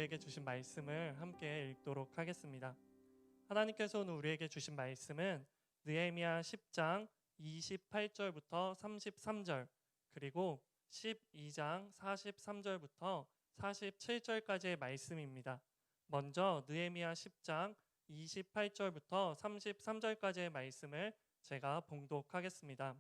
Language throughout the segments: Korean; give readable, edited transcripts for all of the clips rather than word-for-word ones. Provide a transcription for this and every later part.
우리에게 주신 말씀을 함께 읽도록 하겠습니다. 하나님께서 오늘 우리에게 주신 말씀은 느헤미야 10장 28절부터 33절 그리고 12장 43절부터 47절까지의 말씀입니다. 먼저 느헤미야 10장 28절부터 33절까지의 말씀을 제가 봉독하겠습니다.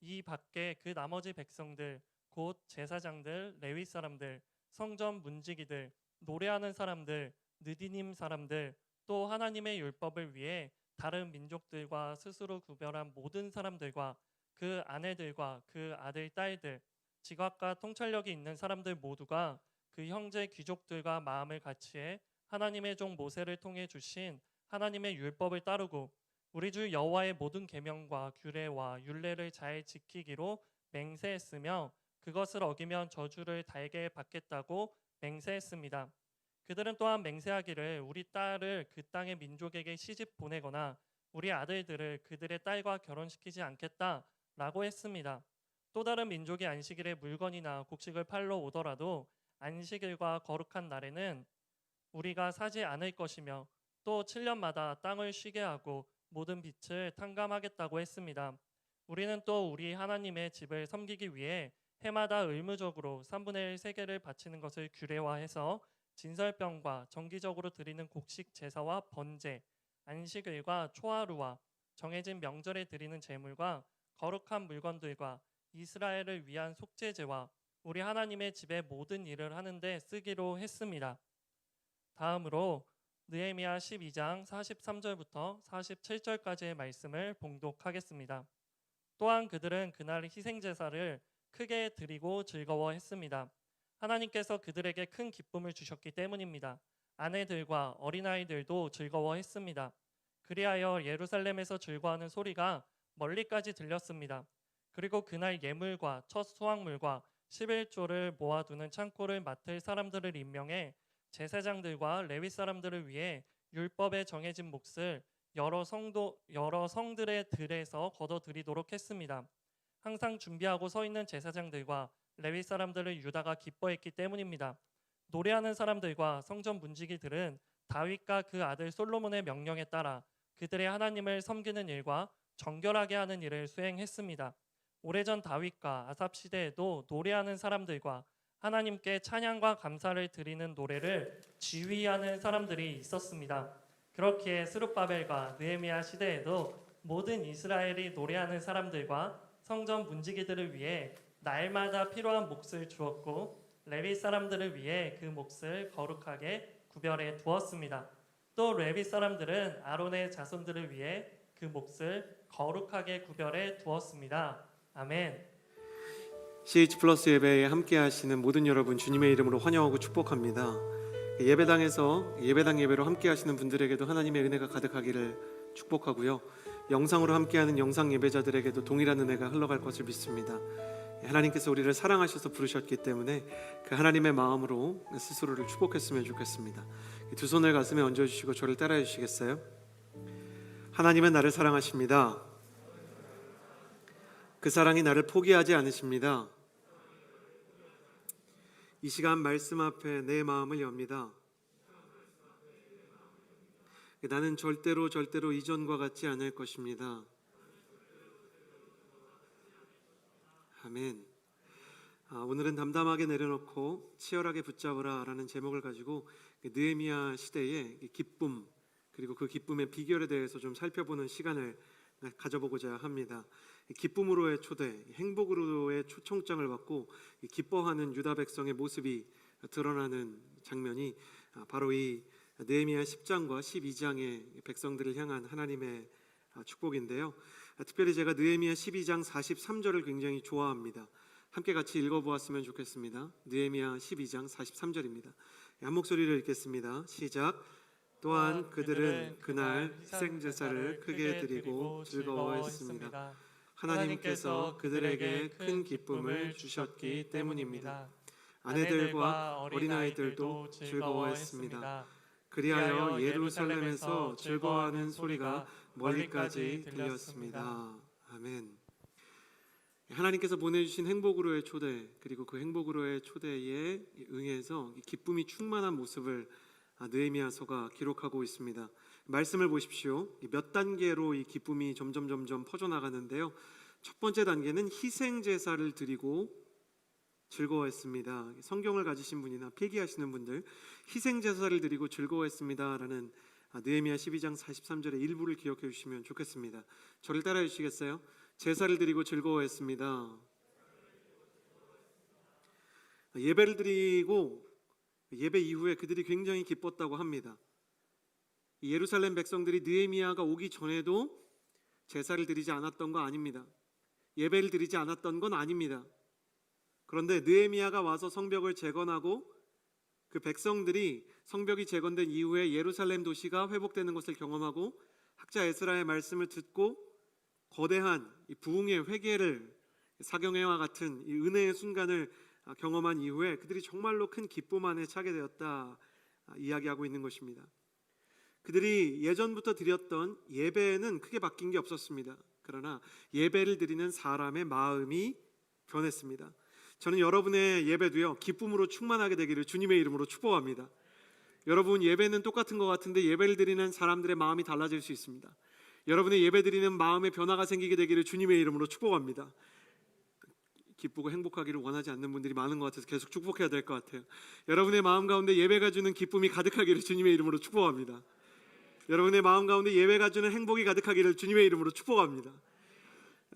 이 밖에 그 나머지 백성들 곧 제사장들, 레위 사람들, 성전 문지기들, 노래하는 사람들, 느디님 사람들, 또 하나님의 율법을 위해 다른 민족들과 스스로 구별한 모든 사람들과 그 아내들과 그 아들, 딸들, 지각과 통찰력이 있는 사람들 모두가 그 형제 귀족들과 마음을 같이해 하나님의 종 모세를 통해 주신 하나님의 율법을 따르고 우리 주 여호와의 모든 계명과 규례와 율례를 잘 지키기로 맹세했으며 그것을 어기면 저주를 달게 받겠다고 맹세했습니다. 그들은 또한 맹세하기를 우리 딸을 그 땅의 민족에게 시집 보내거나 우리 아들들을 그들의 딸과 결혼시키지 않겠다라고 했습니다. 또 다른 민족이 안식일에 물건이나 곡식을 팔러 오더라도 안식일과 거룩한 날에는 우리가 사지 않을 것이며 또 7년마다 땅을 쉬게 하고 모든 빛을 탕감하겠다고 했습니다. 우리는 또 우리 하나님의 집을 섬기기 위해 해마다 의무적으로 3분의 1 세겔을 바치는 것을 규례화해서 진설병과 정기적으로 드리는 곡식 제사와 번제, 안식일과 초하루와 정해진 명절에 드리는 제물과 거룩한 물건들과 이스라엘을 위한 속죄제와 우리 하나님의 집의 모든 일을 하는데 쓰기로 했습니다. 다음으로 느헤미야 12장 43절부터 47절까지의 말씀을 봉독하겠습니다. 또한 그들은 그날 희생제사를 크게 드리고 즐거워했습니다. 하나님께서 그들에게 큰 기쁨을 주셨기 때문입니다. 아내들과 어린아이들도 즐거워했습니다. 그리하여 예루살렘에서 즐거워하는 소리가 멀리까지 들렸습니다. 그리고 그날 예물과 첫 수확물과 11조를 모아두는 창고를 맡을 사람들을 임명해 제사장들과 레위 사람들을 위해 율법에 정해진 몫을 여러 성들의 들에서 걷어들이도록 했습니다. 항상 준비하고 서 있는 제사장들과 레위 사람들을 유다가 기뻐했기 때문입니다. 노래하는 사람들과 성전 문지기들은 다윗과 그 아들 솔로몬의 명령에 따라 그들의 하나님을 섬기는 일과 정결하게 하는 일을 수행했습니다. 오래전 다윗과 아삽 시대에도 노래하는 사람들과 하나님께 찬양과 감사를 드리는 노래를 지휘하는 사람들이 있었습니다. 그렇기에 스룹바벨과 느헤미야 시대에도 모든 이스라엘이 노래하는 사람들과 성전 문지기들을 위해 날마다 필요한 몫을 주었고 레위 사람들을 위해 그 몫을 거룩하게 구별해 두었습니다. 또 레위 사람들은 아론의 자손들을 위해 그 몫을 거룩하게 구별해 두었습니다. 아멘. CH 플러스 예배에 함께 하시는 모든 여러분 주님의 이름으로 환영하고 축복합니다. 예배당에서 예배당 예배로 함께 하시는 분들에게도 하나님의 은혜가 가득하기를 축복하고요. 영상으로 함께하는 영상 예배자들에게도 동일한 은혜가 흘러갈 것을 믿습니다. 하나님께서 우리를 사랑하셔서 부르셨기 때문에 그 하나님의 마음으로 스스로를 축복했으면 좋겠습니다. 두 손을 가슴에 얹어주시고 저를 따라해 주시겠어요? 하나님은 나를 사랑하십니다. 그 사랑이 나를 포기하지 않으십니다. 이 시간 말씀 앞에 내 마음을 엽니다. 나는 절대로 이전과 같지 않을 것입니다. 아멘. 오늘은 담담하게 내려놓고 치열하게 붙잡으라 라는 제목을 가지고 느헤미야 시대의 기쁨 그리고 그 기쁨의 비결에 대해서 좀 살펴보는 시간을 가져보고자 합니다. 기쁨으로의 초대, 행복으로의 초청장을 받고 기뻐하는 유다 백성의 모습이 드러나는 장면이 바로 이 느헤미야 10장과 12장의 백성들을 향한 하나님의 축복인데요. 특별히 제가 느헤미야 12장 43절을 굉장히 좋아합니다. 함께 같이 읽어보았으면 좋겠습니다. 느헤미야 12장 43절입니다. 한 목소리를 읽겠습니다. 시작. 또한 그들은 그날 희생제사를 크게 드리고 즐거워했습니다. 하나님께서 그들에게 큰 기쁨을 주셨기 때문입니다. 아내들과 어린아이들도 즐거워했습니다. 그리하여 예루살렘에서 즐거워하는 소리가 멀리까지 들렸습니다. 아멘. 하나님께서 보내주신 행복으로의 초대, 그리고 그 행복으로의 초대에 응해서 기쁨이 충만한 모습을 느헤미야서가 기록하고 있습니다. 말씀을 보십시오. 몇 단계로 이 기쁨이 점점 퍼져나가는데요. 첫 번째 단계는 희생 제사를 드리고 즐거워했습니다. 성경을 가지신 분이나 필기하시는 분들, 희생 제사를 드리고 즐거워했습니다라는 느헤미야 12장 43절의 일부를 기억해 주시면 좋겠습니다. 저를 따라해 주시겠어요? 제사를 드리고 즐거워했습니다. 예배를 드리고 예배 이후에 그들이 굉장히 기뻤다고 합니다. 예루살렘 백성들이 느헤미야가 오기 전에도 제사를 드리지 않았던 거 아닙니다. 예배를 드리지 않았던 건 아닙니다. 그런데 느헤미야가 와서 성벽을 재건하고 그 백성들이 성벽이 재건된 이후에 예루살렘 도시가 회복되는 것을 경험하고 학자 에스라의 말씀을 듣고 거대한 이 부흥의 회개를, 사경회와 같은 이 은혜의 순간을 경험한 이후에 그들이 정말로 큰 기쁨 안에 차게 되었다 이야기하고 있는 것입니다. 그들이 예전부터 드렸던 예배는 크게 바뀐 게 없었습니다. 그러나 예배를 드리는 사람의 마음이 변했습니다. 저는 여러분의 예배도요, 기쁨으로 충만하게 되기를 주님의 이름으로 축복합니다. 여러분, 예배는 똑같은 것 같은데 예배를 드리는 사람들의 마음이 달라질 수 있습니다. 여러분의 예배 드리는 마음에 변화가 생기게 되기를 주님의 이름으로 축복합니다. 기쁘고 행복하기를 원하지 않는 분들이 많은 것 같아서 계속 축복해야 될 것 같아요. 여러분의 마음 가운데 예배가 주는 기쁨이 가득하기를 주님의 이름으로 축복합니다. 여러분의 마음 가운데 예배가 주는 행복이 가득하기를 주님의 이름으로 축복합니다.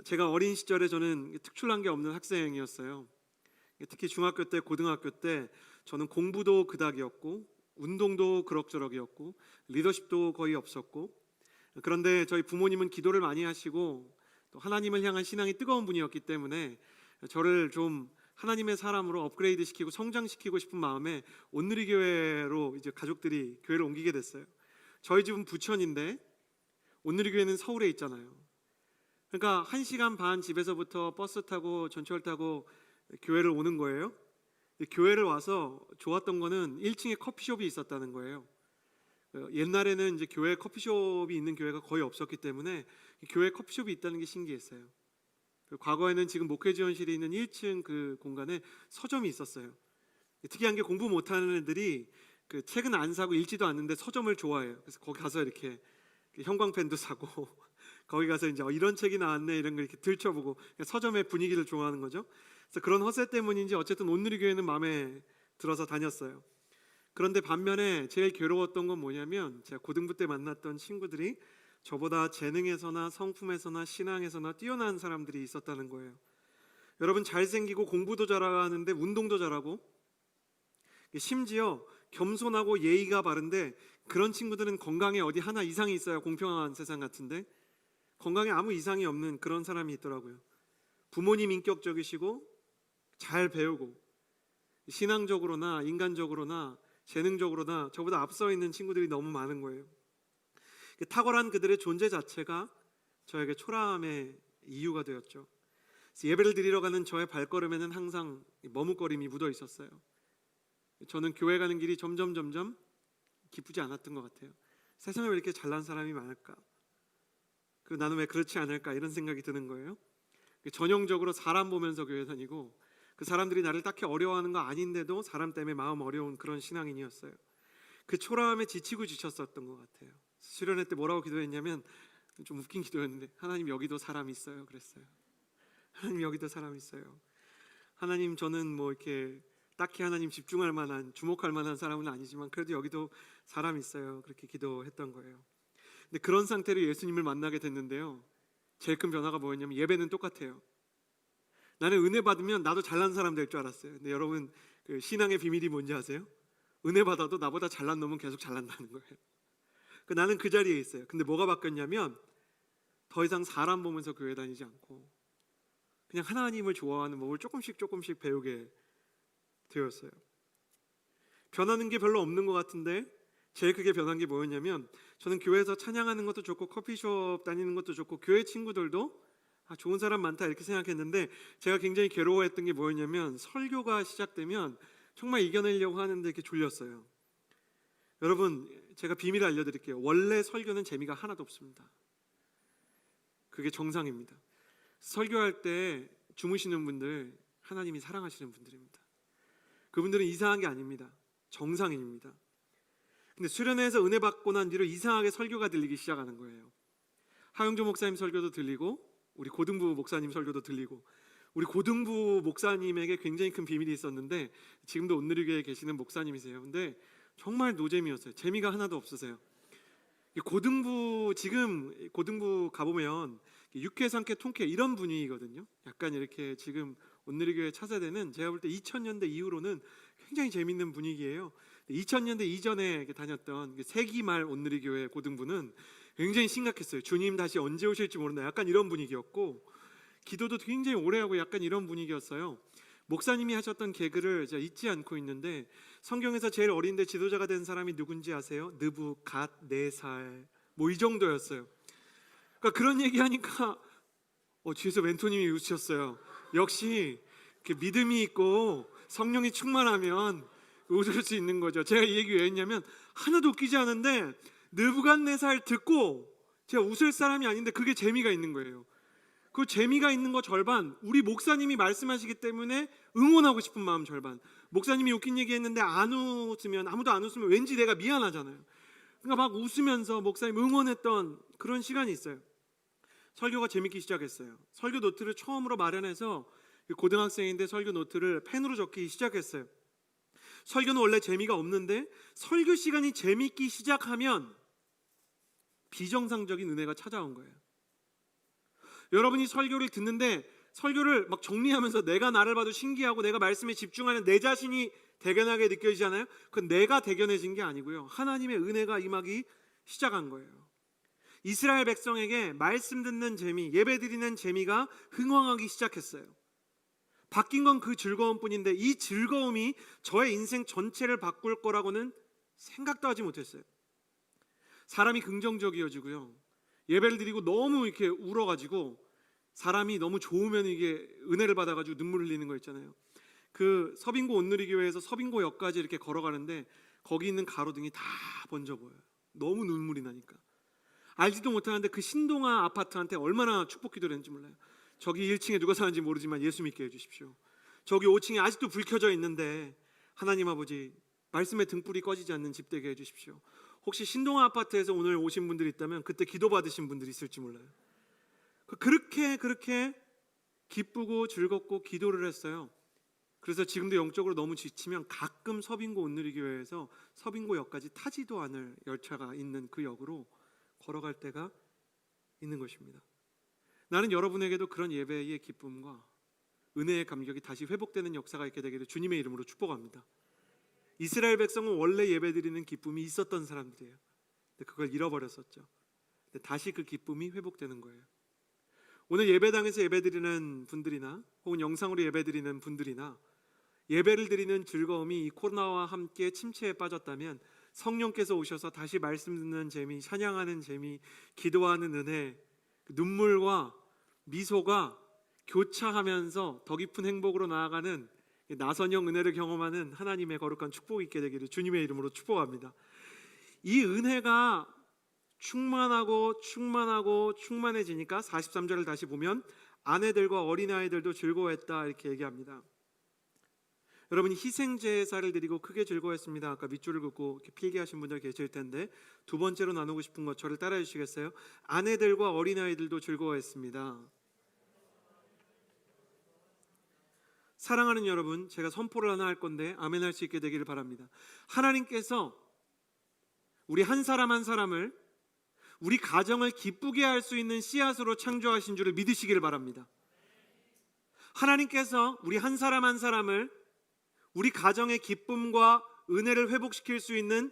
제가 어린 시절에 저는 특출난 게 없는 학생이었어요. 특히 중학교 때, 고등학교 때 저는 공부도 그닥이었고 운동도 그럭저럭이었고 리더십도 거의 없었고, 그런데 저희 부모님은 기도를 많이 하시고 또 하나님을 향한 신앙이 뜨거운 분이었기 때문에 저를 좀 하나님의 사람으로 업그레이드 시키고 성장시키고 싶은 마음에 온누리교회로 이제 가족들이 교회를 옮기게 됐어요. 저희 집은 부천인데 온누리교회는 서울에 있잖아요. 그러니까 1시간 반 집에서부터 버스 타고 전철 타고 교회를 오는 거예요. 교회를 와서 좋았던 거는 1층에 커피숍이 있었다는 거예요. 옛날에는 이제 교회 커피숍이 있는 교회가 거의 없었기 때문에 교회 커피숍이 있다는 게 신기했어요. 과거에는 지금 목회지원실이 있는 1층 그 공간에 서점이 있었어요. 특이한 게 공부 못하는 애들이 그 책은 안 사고 읽지도 않는데 서점을 좋아해요. 그래서 거기 가서 이렇게 형광펜도 사고 거기 가서 이제 이런 책이 나왔네 이런 걸 이렇게 들춰보고 서점의 분위기를 좋아하는 거죠. 그래서 그런 허세 때문인지 어쨌든 온누리교회는 마음에 들어서 다녔어요. 그런데 반면에 제일 괴로웠던 건 뭐냐면 제가 고등부 때 만났던 친구들이 저보다 재능에서나 성품에서나 신앙에서나 뛰어난 사람들이 있었다는 거예요. 여러분, 잘생기고 공부도 잘하는데 운동도 잘하고 심지어 겸손하고 예의가 바른데 그런 친구들은 건강에 어디 하나 이상이 있어야 공평한 세상 같은데 건강에 아무 이상이 없는 그런 사람이 있더라고요. 부모님 인격적이시고 잘 배우고 신앙적으로나 인간적으로나 재능적으로나 저보다 앞서 있는 친구들이 너무 많은 거예요. 탁월한 그들의 존재 자체가 저에게 초라함의 이유가 되었죠. 예배를 드리러 가는 저의 발걸음에는 항상 머뭇거림이 묻어 있었어요. 저는 교회 가는 길이 점점 기쁘지 않았던 것 같아요. 세상에 왜 이렇게 잘난 사람이 많을까? 그리고 나는 왜 그렇지 않을까? 이런 생각이 드는 거예요. 전형적으로 사람 보면서 교회 다니고 그 사람들이 나를 딱히 어려워하는 거 아닌데도 사람 때문에 마음 어려운 그런 신앙인이었어요. 그 초라함에 지치고 지쳤었던 것 같아요. 수련회 때 뭐라고 기도했냐면 좀 웃긴 기도였는데 하나님 여기도 사람 있어요 그랬어요. 하나님 여기도 사람 있어요. 하나님 저는 뭐 이렇게 딱히 하나님 집중할 만한 주목할 만한 사람은 아니지만 그래도 여기도 사람 있어요. 그렇게 기도했던 거예요. 근데 그런 상태로 예수님을 만나게 됐는데요. 제일 큰 변화가 뭐였냐면 예배는 똑같아요. 나는 은혜 받으면 나도 잘난 사람 될 줄 알았어요. 근데 여러분 그 신앙의 비밀이 뭔지 아세요? 은혜 받아도 나보다 잘난 놈은 계속 잘난다는 거예요. 나는 그 자리에 있어요. 근데 뭐가 바뀌었냐면 더 이상 사람 보면서 교회 다니지 않고 그냥 하나님을 좋아하는 법을 조금씩 배우게 되었어요. 변하는 게 별로 없는 것 같은데 제일 크게 변한 게 뭐였냐면 저는 교회에서 찬양하는 것도 좋고 커피숍 다니는 것도 좋고 교회 친구들도 좋은 사람 많다 이렇게 생각했는데 제가 굉장히 괴로워했던 게 뭐였냐면 설교가 시작되면 정말 이겨내려고 하는데 이렇게 졸렸어요. 여러분 제가 비밀을 알려드릴게요. 원래 설교는 재미가 하나도 없습니다. 그게 정상입니다. 설교할 때 주무시는 분들 하나님이 사랑하시는 분들입니다. 그분들은 이상한 게 아닙니다. 정상인입니다. 근데 수련회에서 은혜 받고 난 뒤로 이상하게 설교가 들리기 시작하는 거예요. 하영조 목사님 설교도 들리고 우리 고등부 목사님 설교도 들리고 우리 고등부 목사님에게 굉장히 큰 비밀이 있었는데 지금도 온누리교회에 계시는 목사님이세요. 근데 정말 노잼이었어요. 재미가 하나도 없으세요. 지금 고등부 가보면 육회, 상회, 통회 이런 분위기거든요. 약간 이렇게 지금 온누리교회 차세대는 제가 볼 때 2000년대 이후로는 굉장히 재밌는 분위기예요. 2000년대 이전에 다녔던 세기말 온누리교회 고등부는 굉장히 심각했어요. 주님 다시 언제 오실지 모른다. 약간 이런 분위기였고 기도도 굉장히 오래 하고 약간 이런 분위기였어요. 목사님이 하셨던 개그를 제가 잊지 않고 있는데 성경에서 제일 어린데 지도자가 된 사람이 누군지 아세요? 느부갓네살 뭐 이 정도였어요. 그러니까 그런 얘기하니까 뒤에서 멘토님이 웃으셨어요. 역시 믿음이 있고 성령이 충만하면 웃을 수 있는 거죠. 제가 이 얘기 왜 했냐면 하나도 웃기지 않은데 느부갓네살 듣고 제가 웃을 사람이 아닌데 그게 재미가 있는 거예요. 그 재미가 있는 거 절반, 우리 목사님이 말씀하시기 때문에 응원하고 싶은 마음 절반. 목사님이 웃긴 얘기 했는데 아무도 안 웃으면 왠지 내가 미안하잖아요. 그러니까 막 웃으면서 목사님 응원했던 그런 시간이 있어요. 설교가 재밌기 시작했어요. 설교 노트를 처음으로 마련해서 고등학생인데 설교 노트를 펜으로 적기 시작했어요. 설교는 원래 재미가 없는데 설교 시간이 재밌기 시작하면 비정상적인 은혜가 찾아온 거예요. 여러분이 설교를 듣는데 설교를 막 정리하면서 내가 나를 봐도 신기하고 내가 말씀에 집중하는 내 자신이 대견하게 느껴지잖아요. 그건 내가 대견해진 게 아니고요. 하나님의 은혜가 임하기 시작한 거예요. 이스라엘 백성에게 말씀 듣는 재미, 예배 드리는 재미가 흥황하기 시작했어요. 바뀐 건 그 즐거움뿐인데 이 즐거움이 저의 인생 전체를 바꿀 거라고는 생각도 하지 못했어요. 사람이 긍정적이어지고요. 예배를 드리고 너무 이렇게 울어가지고 사람이 너무 좋으면 이게 은혜를 받아가지고 눈물 흘리는 거 있잖아요. 그 서빙고 온누리교회에서 서빙고역까지 이렇게 걸어가는데 거기 있는 가로등이 다 번져 보여요. 너무 눈물이 나니까. 알지도 못하는데 그 신동아 아파트한테 얼마나 축복 기도를 했는지 몰라요. 저기 1층에 누가 사는지 모르지만 예수 믿게 해주십시오. 저기 5층에 아직도 불 켜져 있는데 하나님 아버지 말씀의 등불이 꺼지지 않는 집 되게 해주십시오. 혹시 신동아 아파트에서 오늘 오신 분들이 있다면 그때 기도 받으신 분들이 있을지 몰라요. 그렇게 기쁘고 즐겁고 기도를 했어요. 그래서 지금도 영적으로 너무 지치면 가끔 서빙고 온누리교회에서 서빙고역까지 타지도 않을 열차가 있는 그 역으로 걸어갈 때가 있는 것입니다. 나는 여러분에게도 그런 예배의 기쁨과 은혜의 감격이 다시 회복되는 역사가 있게 되기를 주님의 이름으로 축복합니다. 이스라엘 백성은 원래 예배드리는 기쁨이 있었던 사람들이에요. 근데 그걸 잃어버렸었죠. 근데 다시 그 기쁨이 회복되는 거예요. 오늘 예배당에서 예배드리는 분들이나 혹은 영상으로 예배드리는 분들이나 예배를 드리는 즐거움이 이 코로나와 함께 침체에 빠졌다면 성령께서 오셔서 다시 말씀 듣는 재미, 찬양하는 재미, 기도하는 은혜, 눈물과 미소가 교차하면서 더 깊은 행복으로 나아가는 나선형 은혜를 경험하는 하나님의 거룩한 축복이 있게 되기를 주님의 이름으로 축복합니다. 이 은혜가 충만해지니까 43절을 다시 보면 아내들과 어린아이들도 즐거워했다 이렇게 얘기합니다. 여러분이 희생제사를 드리고 크게 즐거워했습니다. 아까 밑줄을 긋고 필기하신 분들 계실 텐데 두 번째로 나누고 싶은 것 저를 따라해 주시겠어요? 아내들과 어린아이들도 즐거워했습니다. 사랑하는 여러분, 제가 선포를 하나 할 건데 아멘 할 수 있게 되기를 바랍니다. 하나님께서 우리 한 사람 한 사람을 우리 가정을 기쁘게 할 수 있는 씨앗으로 창조하신 줄을 믿으시기를 바랍니다. 하나님께서 우리 한 사람 한 사람을 우리 가정의 기쁨과 은혜를 회복시킬 수 있는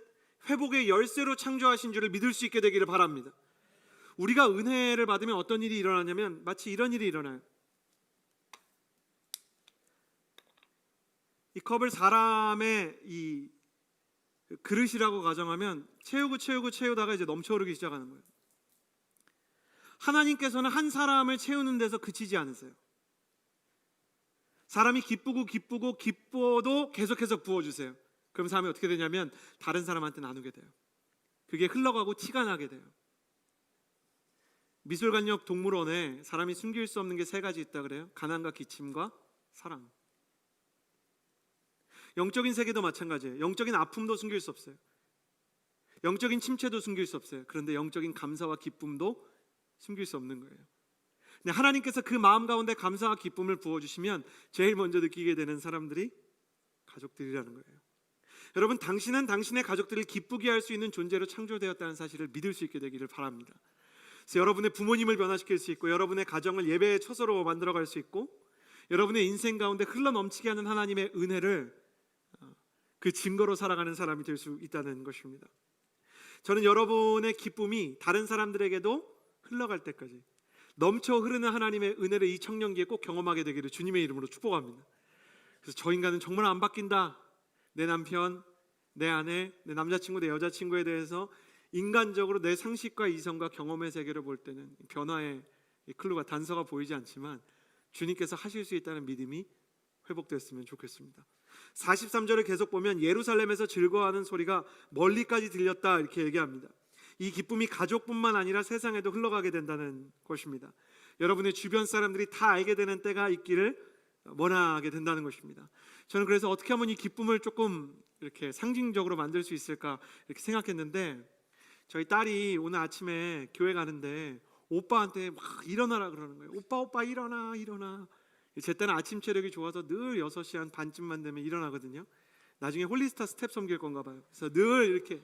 회복의 열쇠로 창조하신 줄을 믿을 수 있게 되기를 바랍니다. 우리가 은혜를 받으면 어떤 일이 일어나냐면 마치 이런 일이 일어나요. 이 컵을 사람의 이 그릇이라고 가정하면 채우다가 이제 넘쳐오르기 시작하는 거예요. 하나님께서는 한 사람을 채우는 데서 그치지 않으세요. 사람이 기뻐도 계속해서 부어주세요. 그럼 사람이 어떻게 되냐면 다른 사람한테 나누게 돼요. 그게 흘러가고 티가 나게 돼요. 미술관역 동물원에 사람이 숨길 수 없는 게 세 가지 있다 그래요. 가난과 기침과 사랑. 영적인 세계도 마찬가지예요. 영적인 아픔도 숨길 수 없어요. 영적인 침체도 숨길 수 없어요. 그런데 영적인 감사와 기쁨도 숨길 수 없는 거예요. 근데 하나님께서 그 마음 가운데 감사와 기쁨을 부어주시면 제일 먼저 느끼게 되는 사람들이 가족들이라는 거예요. 여러분, 당신은 당신의 가족들을 기쁘게 할 수 있는 존재로 창조되었다는 사실을 믿을 수 있게 되기를 바랍니다. 그래서 여러분의 부모님을 변화시킬 수 있고, 여러분의 가정을 예배의 처소로 만들어갈 수 있고, 여러분의 인생 가운데 흘러넘치게 하는 하나님의 은혜를 그 증거로 살아가는 사람이 될 수 있다는 것입니다. 저는 여러분의 기쁨이 다른 사람들에게도 흘러갈 때까지 넘쳐 흐르는 하나님의 은혜를 이 청년기에 꼭 경험하게 되기를 주님의 이름으로 축복합니다. 그래서 저 인간은 정말 안 바뀐다. 내 남편, 내 아내, 내 남자친구, 내 여자친구에 대해서 인간적으로 내 상식과 이성과 경험의 세계를 볼 때는 변화의 클루가 단서가 보이지 않지만 주님께서 하실 수 있다는 믿음이 회복됐으면 좋겠습니다. 43절을 계속 보면 예루살렘에서 즐거워하는 소리가 멀리까지 들렸다 이렇게 얘기합니다. 이 기쁨이 가족뿐만 아니라 세상에도 흘러가게 된다는 것입니다. 여러분의 주변 사람들이 다 알게 되는 때가 있기를 원하게 된다는 것입니다. 저는 그래서 어떻게 하면 이 기쁨을 조금 이렇게 상징적으로 만들 수 있을까 이렇게 생각했는데, 저희 딸이 오늘 아침에 교회 가는데 오빠한테 막 일어나라 그러는 거예요. 오빠 일어나. 제 때는 아침 체력이 좋아서 늘 6시 한 반쯤만 되면 일어나거든요. 나중에 홀리스타 스텝 섬길 건가 봐요. 그래서 늘 이렇게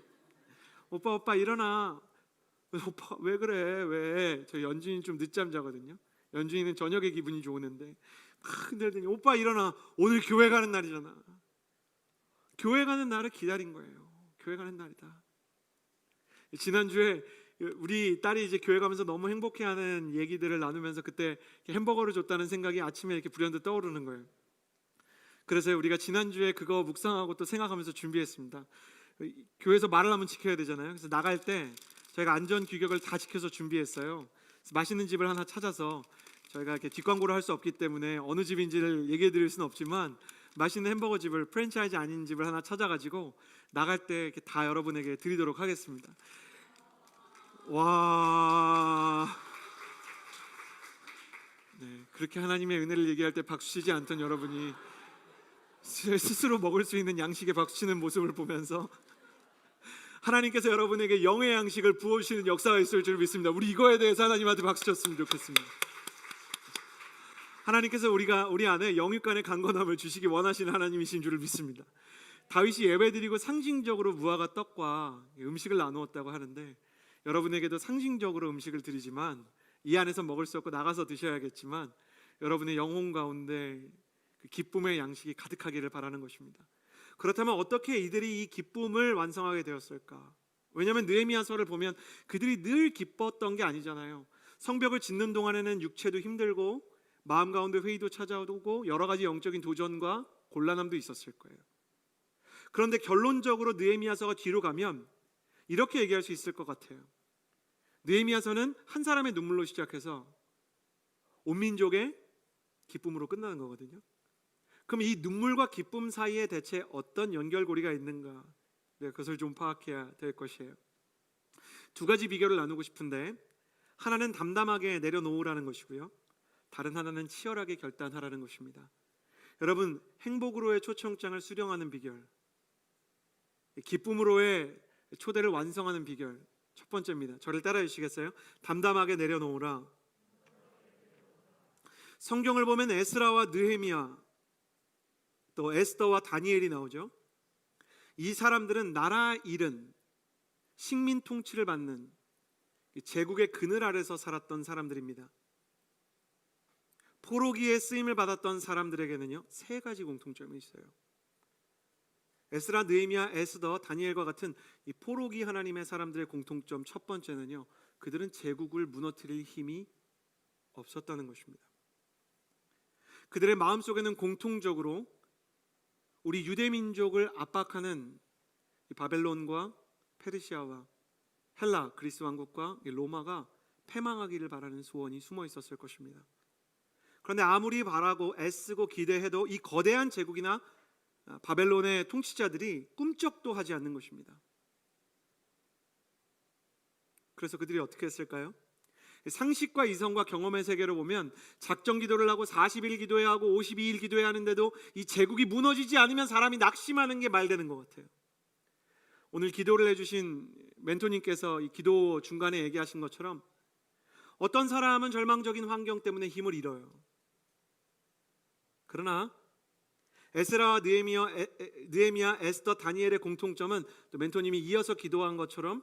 오빠 일어나. 오빠 왜 그래? 왜? 저 연준이 좀 늦잠 자거든요. 연준이는 저녁에 기분이 좋으는데 막 흔들더니 오빠 일어나. 오늘 교회 가는 날이잖아. 교회 가는 날을 기다린 거예요. 교회 가는 날이다. 지난주에 우리 딸이 이제 교회 가면서 너무 행복해하는 얘기들을 나누면서 그때 햄버거를 줬다는 생각이 아침에 이렇게 불현듯 떠오르는 거예요. 그래서 우리가 지난주에 그거 묵상하고 또 생각하면서 준비했습니다. 교회에서 말을 하면 지켜야 되잖아요. 그래서 나갈 때 저희가 안전 규격을 다 지켜서 준비했어요. 그래서 맛있는 집을 하나 찾아서, 저희가 이렇게 뒷광고를 할 수 없기 때문에 어느 집인지를 얘기해 드릴 수는 없지만 맛있는 햄버거 집을, 프랜차이즈 아닌 집을 하나 찾아가지고 나갈 때 이렇게 다 여러분에게 드리도록 하겠습니다. 와, 네, 그렇게 하나님의 은혜를 얘기할 때 박수치지 않던 여러분이 스스로 먹을 수 있는 양식에 박수치는 모습을 보면서 하나님께서 여러분에게 영의 양식을 부어주시는 역사가 있을 줄 믿습니다. 우리 이거에 대해서 하나님한테 박수쳤으면 좋겠습니다. 하나님께서 우리 안에 영육간의 강건함을 주시기 원하시는 하나님이신 줄을 믿습니다. 다윗이 예배드리고 상징적으로 무화과 떡과 음식을 나누었다고 하는데, 여러분에게도 상징적으로 음식을 드리지만 이 안에서 먹을 수 없고 나가서 드셔야겠지만 여러분의 영혼 가운데 그 기쁨의 양식이 가득하기를 바라는 것입니다. 그렇다면 어떻게 이들이 이 기쁨을 완성하게 되었을까? 왜냐하면 느헤미야서를 보면 그들이 늘 기뻤던 게 아니잖아요. 성벽을 짓는 동안에는 육체도 힘들고 마음 가운데 회의도 찾아오고 여러 가지 영적인 도전과 곤란함도 있었을 거예요. 그런데 결론적으로 느헤미야서가 뒤로 가면 이렇게 얘기할 수 있을 것 같아요. 느헤미야서는 한 사람의 눈물로 시작해서 온 민족의 기쁨으로 끝나는 거거든요. 그럼 이 눈물과 기쁨 사이에 대체 어떤 연결고리가 있는가? 그것을 좀 파악해야 될 것이에요. 두 가지 비결을 나누고 싶은데, 하나는 담담하게 내려놓으라는 것이고요, 다른 하나는 치열하게 결단하라는 것입니다. 여러분, 행복으로의 초청장을 수령하는 비결, 기쁨으로의 초대를 완성하는 비결, 첫 번째입니다. 저를 따라해 주시겠어요? 담담하게 내려놓으라. 성경을 보면 에스라와 느헤미야, 또 에스더와 다니엘이 나오죠. 이 사람들은 나라 잃은 식민 통치를 받는 제국의 그늘 아래서 살았던 사람들입니다. 포로기에 쓰임을 받았던 사람들에게는요, 세 가지 공통점이 있어요. 에스라, 느헤미야, 에스더, 다니엘과 같은 이 포로기 하나님의 사람들의 공통점 첫 번째는요, 그들은 제국을 무너뜨릴 힘이 없었다는 것입니다. 그들의 마음속에는 공통적으로 우리 유대민족을 압박하는 바벨론과 페르시아와 헬라, 그리스 왕국과 로마가 패망하기를 바라는 소원이 숨어 있었을 것입니다. 그런데 아무리 바라고 애쓰고 기대해도 이 거대한 제국이나 바벨론의 통치자들이 꿈쩍도 하지 않는 것입니다. 그래서 그들이 어떻게 했을까요? 상식과 이성과 경험의 세계로 보면 작정 기도를 하고 40일 기도해야 하고 52일 기도해야 하는데도 이 제국이 무너지지 않으면 사람이 낙심하는 게 말되는 것 같아요. 오늘 기도를 해주신 멘토님께서 이 기도 중간에 얘기하신 것처럼 어떤 사람은 절망적인 환경 때문에 힘을 잃어요. 그러나 에스라와 느헤미야, 에스더, 다니엘의 공통점은 또 멘토님이 이어서 기도한 것처럼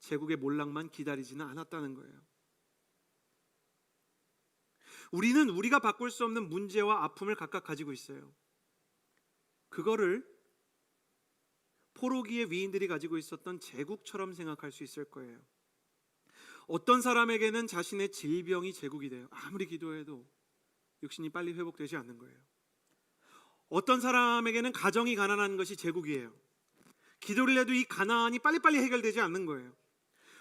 제국의 몰락만 기다리지는 않았다는 거예요. 우리는 우리가 바꿀 수 없는 문제와 아픔을 각각 가지고 있어요. 그거를 포로기의 위인들이 가지고 있었던 제국처럼 생각할 수 있을 거예요. 어떤 사람에게는 자신의 질병이 제국이 돼요. 아무리 기도해도 육신이 빨리 회복되지 않는 거예요. 어떤 사람에게는 가정이 가난한 것이 제국이에요. 기도를 해도 이 가난이 빨리빨리 해결되지 않는 거예요.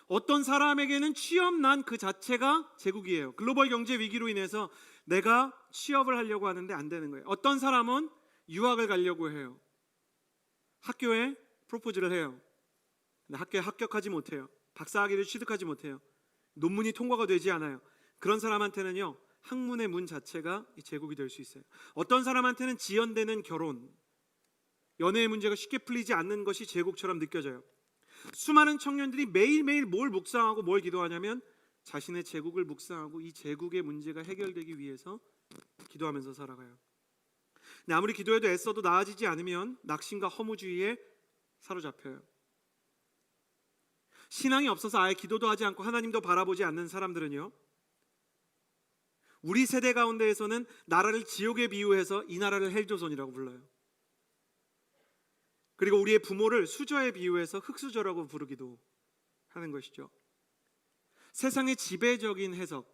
어떤 사람에게는 취업 난 그 자체가 제국이에요. 글로벌 경제 위기로 인해서 내가 취업을 하려고 하는데 안 되는 거예요. 어떤 사람은 유학을 가려고 해요. 학교에 프로포즈를 해요. 근데 학교에 합격하지 못해요. 박사학위를 취득하지 못해요. 논문이 통과가 되지 않아요. 그런 사람한테는요, 학문의 문 자체가 제국이 될 수 있어요. 어떤 사람한테는 지연되는 결혼, 연애의 문제가 쉽게 풀리지 않는 것이 제국처럼 느껴져요. 수많은 청년들이 매일매일 뭘 묵상하고 뭘 기도하냐면 자신의 제국을 묵상하고 이 제국의 문제가 해결되기 위해서 기도하면서 살아가요. 근데 아무리 기도해도 애써도 나아지지 않으면 낙심과 허무주의에 사로잡혀요. 신앙이 없어서 아예 기도도 하지 않고 하나님도 바라보지 않는 사람들은요, 우리 세대 가운데에서는 나라를 지옥에 비유해서 이 나라를 헬조선이라고 불러요. 그리고 우리의 부모를 수저에 비유해서 흙수저라고 부르기도 하는 것이죠. 세상의 지배적인 해석,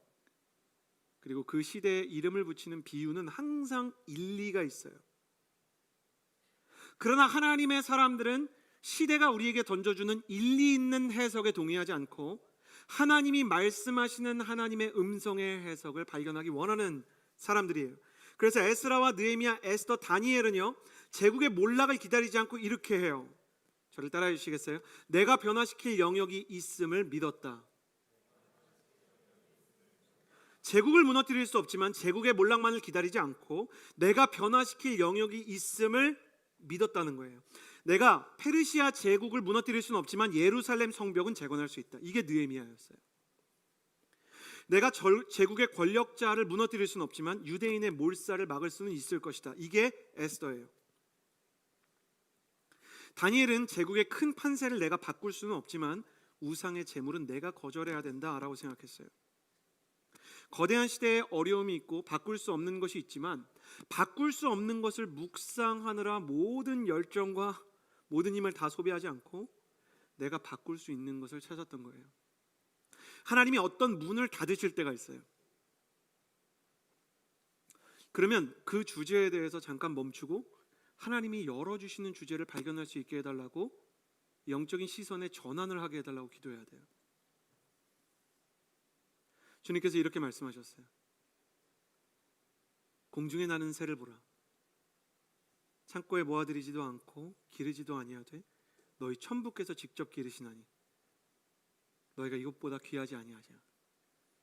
그리고 그 시대에 이름을 붙이는 비유는 항상 일리가 있어요. 그러나 하나님의 사람들은 시대가 우리에게 던져주는 일리 있는 해석에 동의하지 않고 하나님이 말씀하시는 하나님의 음성의 해석을 발견하기 원하는 사람들이에요. 그래서 에스라와 느헤미야, 에스더, 다니엘은요, 제국의 몰락을 기다리지 않고 이렇게 해요. 저를 따라해 주시겠어요? 내가 변화시킬 영역이 있음을 믿었다. 제국을 무너뜨릴 수 없지만 제국의 몰락만을 기다리지 않고 내가 변화시킬 영역이 있음을 믿었다는 거예요. 내가 페르시아 제국을 무너뜨릴 수는 없지만 예루살렘 성벽은 재건할 수 있다. 이게 느헤미야였어요. 내가 제국의 권력자를 무너뜨릴 수는 없지만 유대인의 몰살을 막을 수는 있을 것이다. 이게 에스더예요. 다니엘은 제국의 큰 판세를 내가 바꿀 수는 없지만 우상의 재물은 내가 거절해야 된다라고 생각했어요. 거대한 시대에 어려움이 있고 바꿀 수 없는 것이 있지만 바꿀 수 없는 것을 묵상하느라 모든 열정과 모든 힘을 다 소비하지 않고 내가 바꿀 수 있는 것을 찾았던 거예요. 하나님이 어떤 문을 닫으실 때가 있어요. 그러면 그 주제에 대해서 잠깐 멈추고 하나님이 열어주시는 주제를 발견할 수 있게 해달라고 영적인 시선의 전환을 하게 해달라고 기도해야 돼요. 주님께서 이렇게 말씀하셨어요. 공중에 나는 새를 보라. 창고에 모아들이지도 않고 기르지도 아니하되 너희 천부께서 직접 기르시나니 너희가 이것보다 귀하지 아니하냐.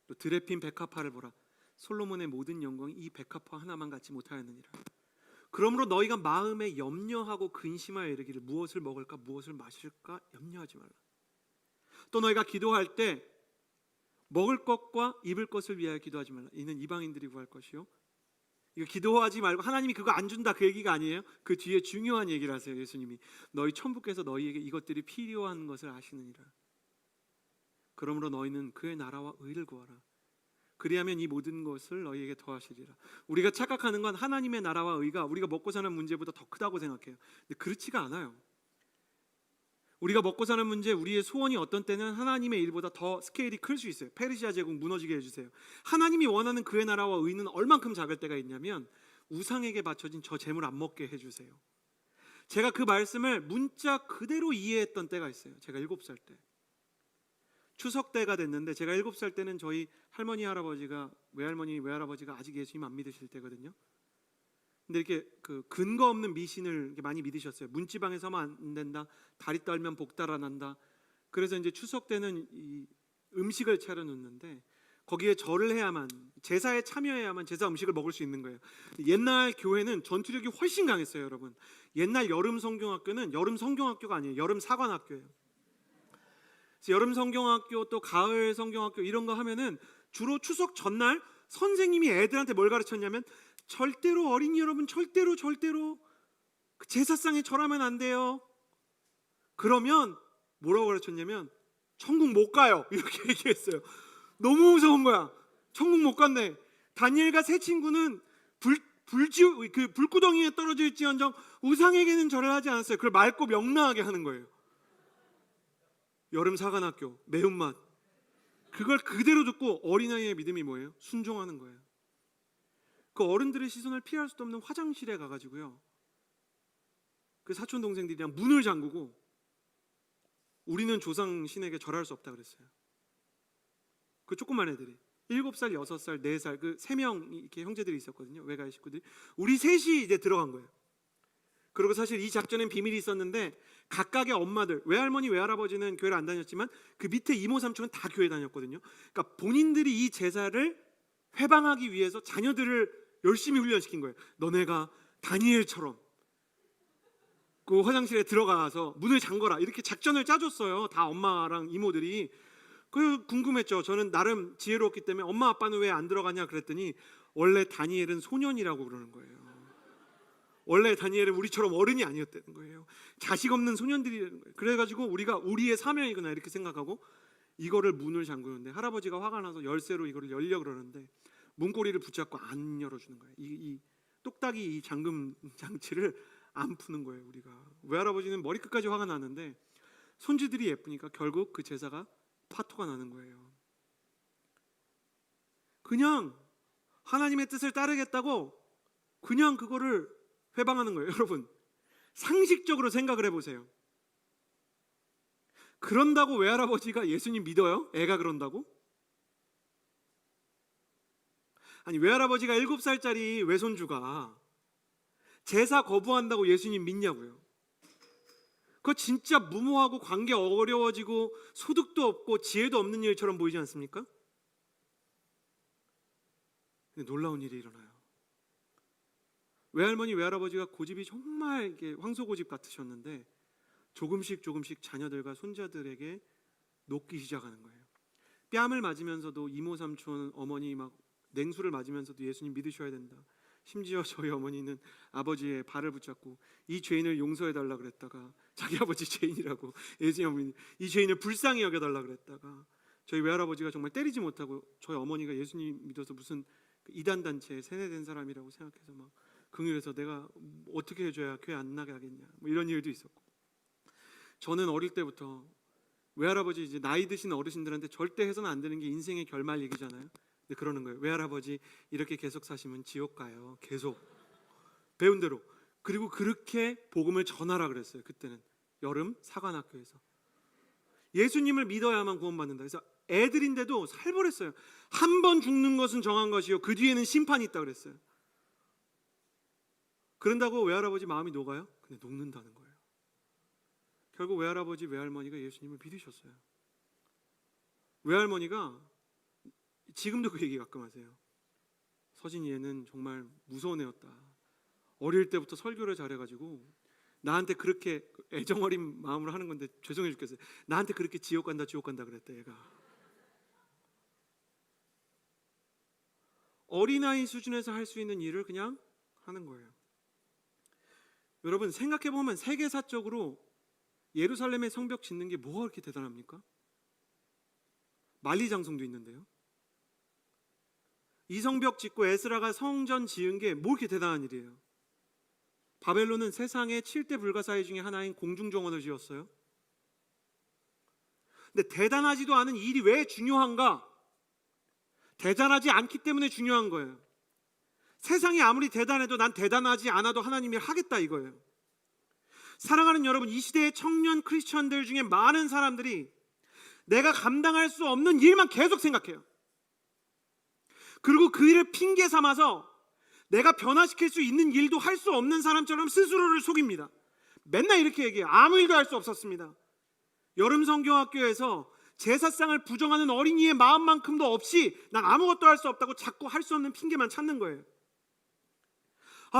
또 들에 핀 백합화를 보라. 솔로몬의 모든 영광이 이 백합화 하나만 갖지 못하였느니라. 그러므로 너희가 마음에 염려하고 근심하여 이르기를 무엇을 먹을까 무엇을 마실까 염려하지 말라. 또 너희가 기도할 때 먹을 것과 입을 것을 위하여 기도하지 말라. 이는 이방인들이 구할 것이요. 이거 기도하지 말고 하나님이 그거 안 준다 그 얘기가 아니에요. 그 뒤에 중요한 얘기를 하세요. 예수님이 너희 천부께서 너희에게 이것들이 필요한 것을 아시느니라. 그러므로 너희는 그의 나라와 의를 구하라. 그리하면 이 모든 것을 너희에게 더하시리라. 우리가 착각하는 건 하나님의 나라와 의가 우리가 먹고 사는 문제보다 더 크다고 생각해요. 근데 그렇지가 않아요. 우리가 먹고 사는 문제, 우리의 소원이 어떤 때는 하나님의 일보다 더 스케일이 클 수 있어요. 페르시아 제국 무너지게 해주세요. 하나님이 원하는 그의 나라와 의는 얼만큼 작을 때가 있냐면 우상에게 바쳐진 저 재물 안 먹게 해주세요. 제가 그 말씀을 문자 그대로 이해했던 때가 있어요. 제가 7살 때. 추석 때가 됐는데 제가 7살 때는 저희 할머니, 할아버지가 외할머니, 외할아버지가 아직 예수님 안 믿으실 때거든요. 근데 이렇게 그 근거 없는 미신을 이렇게 많이 믿으셨어요. 문지방에 서면 안 된다. 다리 떨면 복 달아난다. 그래서 이제 추석 때는 이 음식을 차려 놓는데 거기에 절을 해야만, 제사에 참여해야만 제사 음식을 먹을 수 있는 거예요. 옛날 교회는 전투력이 훨씬 강했어요, 여러분. 옛날 여름 성경학교는 여름 성경학교가 아니에요. 여름 사관학교예요. 그래서 여름 성경학교 또 가을 성경학교 이런 거 하면은 주로 추석 전날 선생님이 애들한테 뭘 가르쳤냐면 절대로 어린이 여러분 절대로 그 제사상에 절하면 안 돼요. 그러면 뭐라고 가르쳤냐면 천국 못 가요. 이렇게 얘기했어요. 너무 무서운 거야. 천국 못 간대. 다니엘과 세 친구는 그 불구덩이에 떨어져 있지언정 우상에게는 절을 하지 않았어요. 그걸 맑고 명랑하게 하는 거예요. 여름 사관학교 매운맛. 그걸 그대로 듣고 어린아이의 믿음이 뭐예요? 순종하는 거예요. 그 어른들의 시선을 피할 수도 없는 화장실에 가가지고요, 그 사촌 동생들이랑 문을 잠그고 우리는 조상 신에게 절할 수 없다 그랬어요. 그 조그만 애들이 7살, 6살, 4살 그 3명 이렇게 형제들이 있었거든요. 외가의 식구들이. 우리 셋이 이제 들어간 거예요. 그리고 사실 이 작전엔 비밀이 있었는데 각각의 엄마들, 외할머니, 외할아버지는 교회를 안 다녔지만 그 밑에 이모, 삼촌은 다 교회 다녔거든요. 그러니까 본인들이 이 제사를 회방하기 위해서 자녀들을 열심히 훈련시킨 거예요. 너네가 다니엘처럼 그 화장실에 들어가서 문을 잠궈라 이렇게 작전을 짜줬어요. 다 엄마랑 이모들이. 그 궁금했죠. 저는 나름 지혜로웠기 때문에 엄마 아빠는 왜 안 들어가냐 그랬더니 원래 다니엘은 소년이라고 그러는 거예요. 원래 다니엘은 우리처럼 어른이 아니었다는 거예요. 자식 없는 소년들이라는 거예요. 그래가지고 우리가 우리의 사명이구나 이렇게 생각하고 이거를 문을 잠그는데 할아버지가 화가 나서 열쇠로 이거를 열려 그러는데 문고리를 붙잡고 안 열어주는 거예요. 이 똑딱이 이 잠금 장치를 안 푸는 거예요. 우리가 외할아버지는 머리끝까지 화가 나는데 손주들이 예쁘니까 결국 그 제사가 파토가 나는 거예요. 그냥 하나님의 뜻을 따르겠다고 그냥 그거를 회방하는 거예요. 여러분 상식적으로 생각을 해보세요. 그런다고 외할아버지가 예수님 믿어요? 애가 그런다고? 아니 외할아버지가 7살짜리 외손주가 제사 거부한다고 예수님 믿냐고요. 그거 진짜 무모하고 관계 어려워지고 소득도 없고 지혜도 없는 일처럼 보이지 않습니까? 근데 놀라운 일이 일어나요. 외할머니 외할아버지가 고집이 정말 이게 황소고집 같으셨는데 조금씩 자녀들과 손자들에게 녹기 시작하는 거예요. 뺨을 맞으면서도 이모 삼촌 어머니 막 냉수를 맞으면서도 예수님 믿으셔야 된다. 심지어 저희 어머니는 아버지의 발을 붙잡고 이 죄인을 용서해달라 그랬다가 자기 아버지 죄인이라고 예수님 어머니 이 죄인을 불쌍히 여겨달라 그랬다가 저희 외할아버지가 정말 때리지 못하고 저희 어머니가 예수님 믿어서 무슨 이단 단체에 세뇌된 사람이라고 생각해서 막 긍휼해서 내가 어떻게 해줘야 교회 안 나게 하겠냐 뭐 이런 일도 있었고 저는 어릴 때부터 외할아버지 이제 나이 드신 어르신들한테 절대 해서는 안 되는 게 인생의 결말 얘기잖아요. 근데 그러는 거예요. 외할아버지 이렇게 계속 사시면 지옥 가요. 계속 배운 대로. 그리고 그렇게 복음을 전하라 그랬어요. 그때는 여름 사관학교에서 예수님을 믿어야만 구원받는다. 그래서 애들인데도 살벌했어요. 한 번 죽는 것은 정한 것이요 그 뒤에는 심판이 있다 그랬어요. 그런다고 외할아버지 마음이 녹아요? 근데 녹는다는 거예요. 결국 외할아버지 외할머니가 예수님을 믿으셨어요. 외할머니가 지금도 그 얘기 가끔 하세요. 서진이 얘는 정말 무서운 애였다. 어릴 때부터 설교를 잘해가지고 나한테 그렇게 애정어린 마음으로 하는 건데 죄송해 죽겠어요. 나한테 그렇게 지옥 간다 그랬다 얘가. 어린아이 수준에서 할 수 있는 일을 그냥 하는 거예요. 여러분 생각해보면 세계사적으로 예루살렘의 성벽 짓는 게 뭐가 그렇게 대단합니까? 만리장성도 있는데요. 이 성벽 짓고 에스라가 성전 지은 게 뭐 이렇게 대단한 일이에요. 바벨론은 세상의 7대 불가사의 중에 하나인 공중정원을 지었어요. 근데 대단하지도 않은 일이 왜 중요한가? 대단하지 않기 때문에 중요한 거예요. 세상이 아무리 대단해도 난 대단하지 않아도 하나님이 하겠다 이거예요. 사랑하는 여러분, 이 시대의 청년 크리스천들 중에 많은 사람들이 내가 감당할 수 없는 일만 계속 생각해요. 그리고 그 일을 핑계 삼아서 내가 변화시킬 수 있는 일도 할 수 없는 사람처럼 스스로를 속입니다. 맨날 이렇게 얘기해요. 아무 일도 할 수 없었습니다. 여름 성경학교에서 제사상을 부정하는 어린이의 마음만큼도 없이 난 아무것도 할 수 없다고 자꾸 할 수 없는 핑계만 찾는 거예요.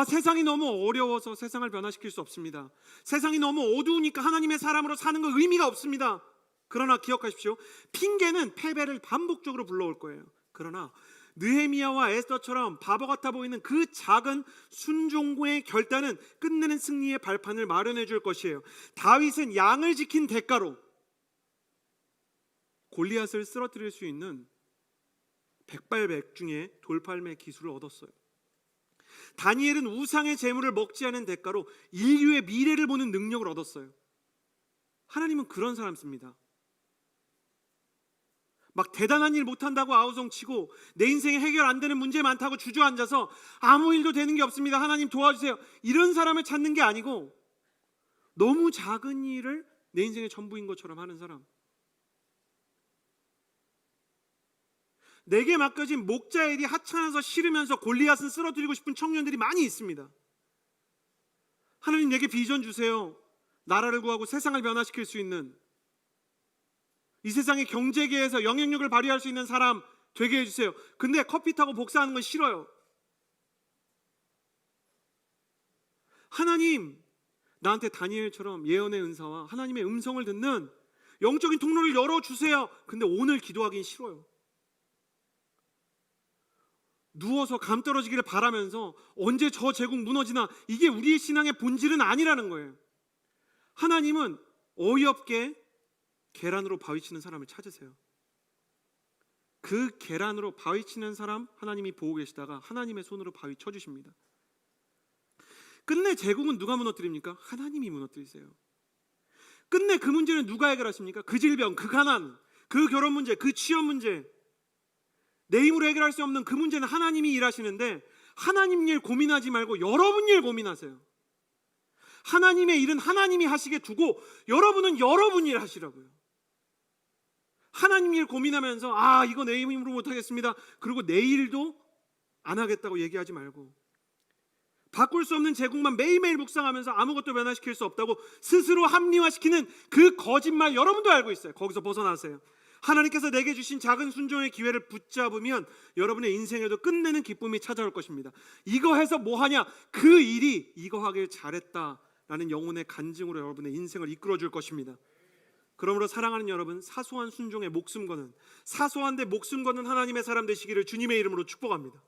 세상이 너무 어려워서 세상을 변화시킬 수 없습니다. 세상이 너무 어두우니까 하나님의 사람으로 사는 건 의미가 없습니다. 그러나 기억하십시오. 핑계는 패배를 반복적으로 불러올 거예요. 그러나 느헤미야와 에스더처럼 바보 같아 보이는 그 작은 순종의 결단은 끝내는 승리의 발판을 마련해 줄 것이에요. 다윗은 양을 지킨 대가로 골리앗을 쓰러뜨릴 수 있는 백발백중의 돌팔매 기술을 얻었어요. 다니엘은 우상의 재물을 먹지 않은 대가로 인류의 미래를 보는 능력을 얻었어요. 하나님은 그런 사람 씁니다. 막 대단한 일 못한다고 아우성치고 내 인생에 해결 안 되는 문제 많다고 주저앉아서 아무 일도 되는 게 없습니다, 하나님 도와주세요, 이런 사람을 찾는 게 아니고 너무 작은 일을 내 인생의 전부인 것처럼 하는 사람. 내게 맡겨진 목자 일이 하찮아서 싫으면서 골리앗은 쓰러뜨리고 싶은 청년들이 많이 있습니다. 하나님 내게 비전 주세요. 나라를 구하고 세상을 변화시킬 수 있는, 이 세상의 경제계에서 영향력을 발휘할 수 있는 사람 되게 해주세요. 근데 커피 타고 복사하는 건 싫어요. 하나님, 나한테 다니엘처럼 예언의 은사와 하나님의 음성을 듣는 영적인 통로를 열어주세요. 근데 오늘 기도하긴 싫어요. 누워서 감 떨어지기를 바라면서 언제 저 제국 무너지나, 이게 우리의 신앙의 본질은 아니라는 거예요. 하나님은 어이없게 계란으로 바위 치는 사람을 찾으세요. 그 계란으로 바위 치는 사람 하나님이 보고 계시다가 하나님의 손으로 바위 쳐주십니다. 끝내 제국은 누가 무너뜨립니까? 하나님이 무너뜨리세요. 끝내 그 문제는 누가 해결하십니까? 그 질병, 그 가난, 그 결혼 문제, 그 취업 문제, 내 힘으로 해결할 수 없는 그 문제는 하나님이 일하시는데, 하나님 일 고민하지 말고 여러분 일 고민하세요. 하나님의 일은 하나님이 하시게 두고 여러분은 여러분 일 하시라고요. 하나님 일 고민하면서 이거 내 힘으로 못하겠습니다, 그리고 내일도 안 하겠다고 얘기하지 말고, 바꿀 수 없는 제국만 매일매일 묵상하면서 아무것도 변화시킬 수 없다고 스스로 합리화시키는 그 거짓말 여러분도 알고 있어요. 거기서 벗어나세요. 하나님께서 내게 주신 작은 순종의 기회를 붙잡으면 여러분의 인생에도 끝내는 기쁨이 찾아올 것입니다. 이거 해서 뭐하냐? 그 일이 이거 하길 잘했다라는 영혼의 간증으로 여러분의 인생을 이끌어 줄 것입니다. 그러므로 사랑하는 여러분, 사소한 순종에 목숨 거는, 사소한데 목숨 거는 하나님의 사람 되시기를 주님의 이름으로 축복합니다.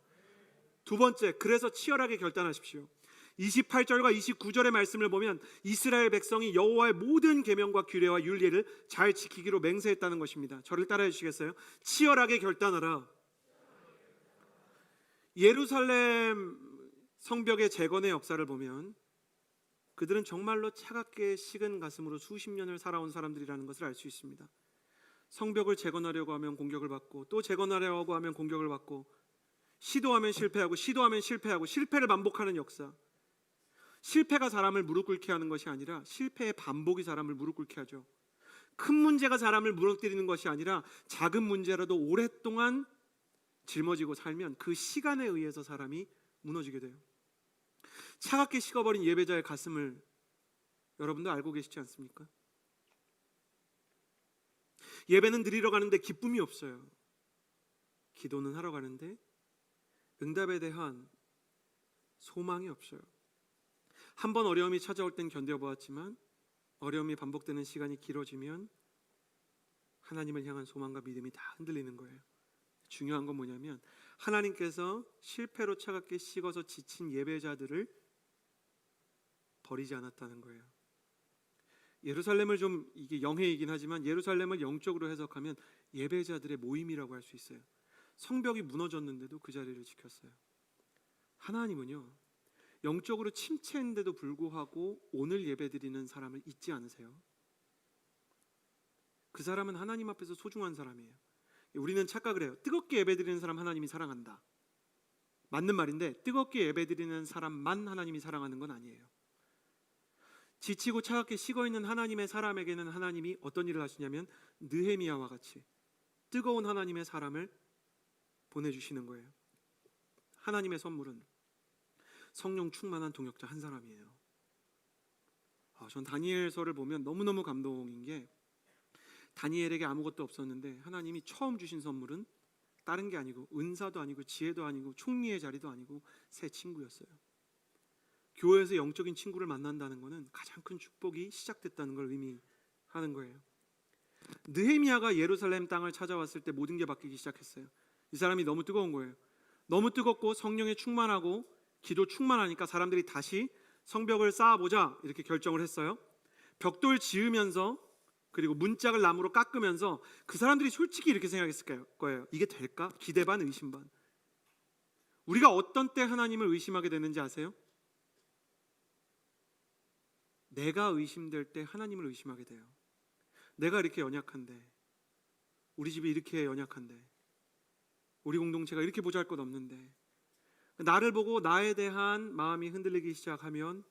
두 번째, 그래서 치열하게 결단하십시오. 28절과 29절의 말씀을 보면 이스라엘 백성이 여호와의 모든 계명과 규례와 율례를 잘 지키기로 맹세했다는 것입니다. 저를 따라해 주시겠어요? 치열하게 결단하라. 예루살렘 성벽의 재건의 역사를 보면 그들은 정말로 차갑게 식은 가슴으로 수십 년을 살아온 사람들이라는 것을 알 수 있습니다. 성벽을 재건하려고 하면 공격을 받고, 또 재건하려고 하면 공격을 받고, 시도하면 실패하고, 시도하면 실패하고, 실패를 반복하는 역사. 실패가 사람을 무릎 꿇게 하는 것이 아니라 실패의 반복이 사람을 무릎 꿇게 하죠. 큰 문제가 사람을 무너뜨리는 것이 아니라 작은 문제라도 오랫동안 짊어지고 살면 그 시간에 의해서 사람이 무너지게 돼요. 차갑게 식어버린 예배자의 가슴을 여러분도 알고 계시지 않습니까? 예배는 드리러 가는데 기쁨이 없어요. 기도는 하러 가는데 응답에 대한 소망이 없어요. 한 번 어려움이 찾아올 땐 견뎌보았지만 어려움이 반복되는 시간이 길어지면 하나님을 향한 소망과 믿음이 다 흔들리는 거예요. 중요한 건 뭐냐면 하나님께서 실패로 차갑게 식어서 지친 예배자들을 버리지 않았다는 거예요. 예루살렘을 좀, 이게 영해이긴 하지만 예루살렘을 영적으로 해석하면 예배자들의 모임이라고 할 수 있어요. 성벽이 무너졌는데도 그 자리를 지켰어요. 하나님은요, 영적으로 침체인데도 불구하고 오늘 예배드리는 사람을 잊지 않으세요. 그 사람은 하나님 앞에서 소중한 사람이에요. 우리는 착각을 해요. 뜨겁게 예배드리는 사람 하나님이 사랑한다. 맞는 말인데 뜨겁게 예배드리는 사람만 하나님이 사랑하는 건 아니에요. 지치고 차갑게 식어있는 하나님의 사람에게는 하나님이 어떤 일을 하시냐면 느헤미야와 같이 뜨거운 하나님의 사람을 보내주시는 거예요. 하나님의 선물은 성령 충만한 동역자 한 사람이에요. 전 다니엘서를 보면 너무너무 감동인 게, 다니엘에게 아무것도 없었는데 하나님이 처음 주신 선물은 다른 게 아니고 은사도 아니고 지혜도 아니고 총리의 자리도 아니고 새 친구였어요. 교회에서 영적인 친구를 만난다는 것은 가장 큰 축복이 시작됐다는 걸 의미하는 거예요. 느헤미야가 예루살렘 땅을 찾아왔을 때 모든 게 바뀌기 시작했어요. 이 사람이 너무 뜨거운 거예요. 너무 뜨겁고 성령에 충만하고 기도 충만하니까 사람들이 다시 성벽을 쌓아보자 이렇게 결정을 했어요. 벽돌 지으면서 그리고 문짝을 나무로 깎으면서 그 사람들이 솔직히 이렇게 생각했을 거예요. 이게 될까? 기대 반 의심 반. 우리가 어떤 때 하나님을 의심하게 되는지 아세요? 내가 의심될 때 하나님을 의심하게 돼요. 내가 이렇게 연약한데, 우리 집이 이렇게 연약한데, 우리 공동체가 이렇게 보잘것없는데, 나를 보고 나에 대한 마음이 흔들리기 시작하면,